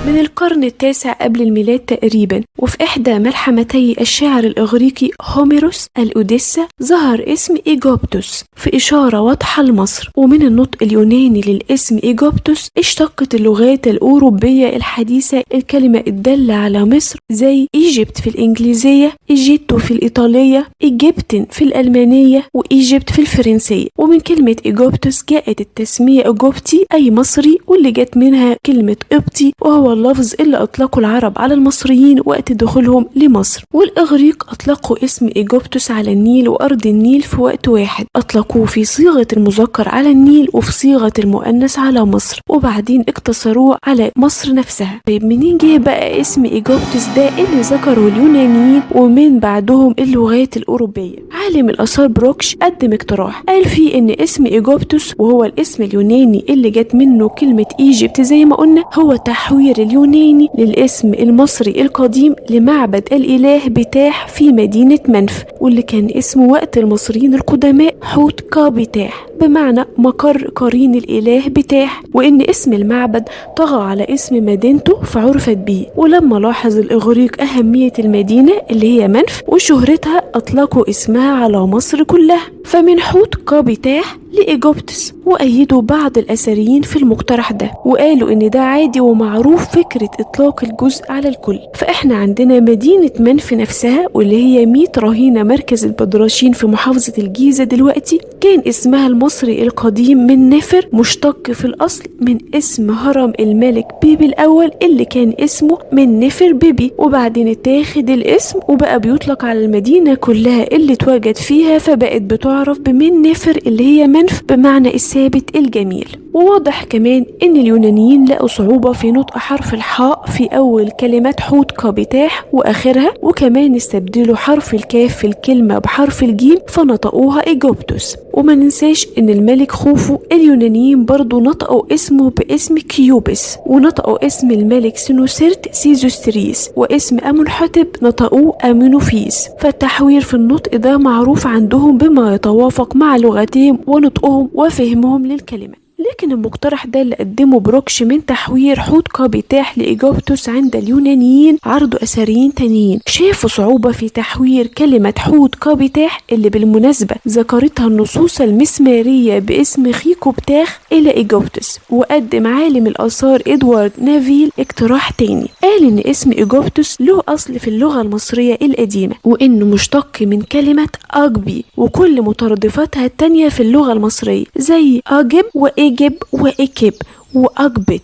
من القرن التاسع قبل الميلاد تقريبا، وفي إحدى ملحمتي الشاعر الإغريقي هوميروس الأوديسا ظهر اسم إيجوبتوس في إشارة واضحة لمصر. ومن النطق اليوناني للاسم إيجوبتوس اشتقت اللغات الأوروبية الحديثة الكلمة الدالة على مصر، زي إيجيبت في الإنجليزية، إيجيتو في الإيطالية، إيجيبتن في الألمانية، وإيجيبت في الفرنسية. ومن كلمة إيجوبتوس جاءت التسمية إيجوبتي أي مصري، واللي جت منها كلمة قبطي وهو اللفظ اللي أطلقوا العرب على المصريين وقت دخولهم لمصر. والإغريق أطلقوا اسم إيجوبتوس على النيل وأرض النيل في وقت واحد، أطلقوه في صيغة المذكر على النيل وفي صيغة المؤنث على مصر، وبعدين اقتصروه على مصر نفسها. طيب منين جه بقى اسم إيجوبتوس ده اللي ذكره اليونانيين ومن بعدهم اللغات الأوروبية؟ عالم الآثار بروكش قدم اقتراح، قال فيه إن اسم إيجوبتوس وهو الاسم اليوناني اللي جت منه كلمة إيجيبت زي ما قلنا، هو تحوير اليوناني للاسم المصري القديم لمعبد الإله بتاح في مدينة منف، واللي كان اسمه وقت المصريين القدماء حوت كابتاح، بمعنى مقر قرين الإله بتاح، وإن اسم المعبد طغى على اسم مدينته فعرفت به. ولما لاحظ الإغريق أهمية المدينة اللي هي منف وشهرتها، أطلقوا اسمها على مصر كلها، فمن حوت كابتاح لإيجوبتوس. وأيدوا بعض الأثريين في المقترح ده وقالوا إن ده عادي ومعروف فكرة إطلاق الجزء على الكل. فإحنا عندنا مدينة منف نفسها واللي هي 100 رهينة مركز البدرشين في محافظة الجيزة دلوقتي، كان اسمها المصري القديم من نفر، مشتق في الأصل من اسم هرم الملك بيبي الأول اللي كان اسمه من نفر بيبي، وبعدين اتاخد الاسم وبقى بيطلق على المدينة كلها اللي اتواجد فيها، فبقت بتعرف بمن نفر اللي هي منف بمعنى الثابت الجميل. وواضح كمان ان اليونانيين لقوا صعوبة في نطق حرف الحاء في اول كلمات حوت كابتاح واخرها، وكمان استبدلوا حرف الكاف في الكلمة بحرف الجيم فنطقوها إيجوبتوس. وما ننساش ان الملك خوفو اليونانيين برضو نطقوا اسمه باسم كيوبس، ونطقوا اسم الملك سنوسرت سيزوستريس، واسم أمنحتب نطقوه أمينوفيس. فالتحوير في النطق ده معروف عندهم بما يتوافق مع لغتهم ونطقهم وفهمهم للكلمة. لكن المقترح ده اللي قدمه بروكش من تحوير حوت كابتاح لإيجوبتوس عند اليونانيين عرضوا أثريين تانيين شافوا صعوبة في تحوير كلمة حوت كابتاح اللي بالمناسبة ذكرتها النصوص المسمارية باسم خيكوبتاخ إلى إيجوبتوس. وقدم عالم الآثار إدوارد نافيل اقتراح تاني، قال إن اسم إيجوبتوس له أصل في اللغة المصرية القديمة، وإنه مشتق من كلمة أجبي وكل مترادفاتها التانية في اللغة المصرية زي أجب وإجب وإكب وأجبت،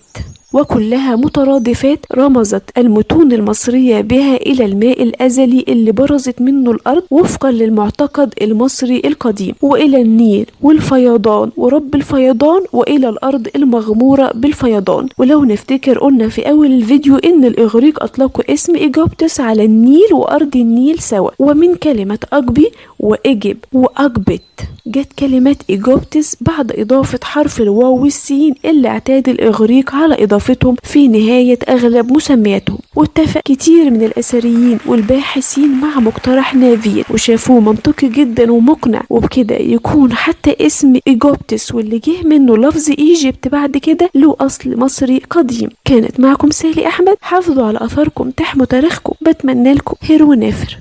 وكلها مترادفات رمزت المتون المصرية بها إلى الماء الأزلي اللي برزت منه الأرض وفقا للمعتقد المصري القديم، وإلى النيل والفيضان ورب الفيضان، وإلى الأرض المغمورة بالفيضان. ولو نفتكر قلنا في أول الفيديو إن الإغريق أطلقوا اسم إيجوبتوس على النيل وأرض النيل سوا، ومن كلمة أجبي وإجب وأجبت جت كلمة إيجوبتوس بعد إضافة حرف الواو والسين اللي اعتاد الإغريق على إضافتهم في نهاية أغلب مسمياتهم. واتفق كتير من الأثريين والباحثين مع مقترح نافيل وشافوه منطقي جدا ومقنع، وبكده يكون حتى اسم إيجوبتوس واللي جه منه لفظ إيجيبت بعد كده له أصل مصري قديم. كانت معكم سالي أحمد، حافظوا على أثاركم تحموا تاريخكم، بتمنى لكم خير ونافر.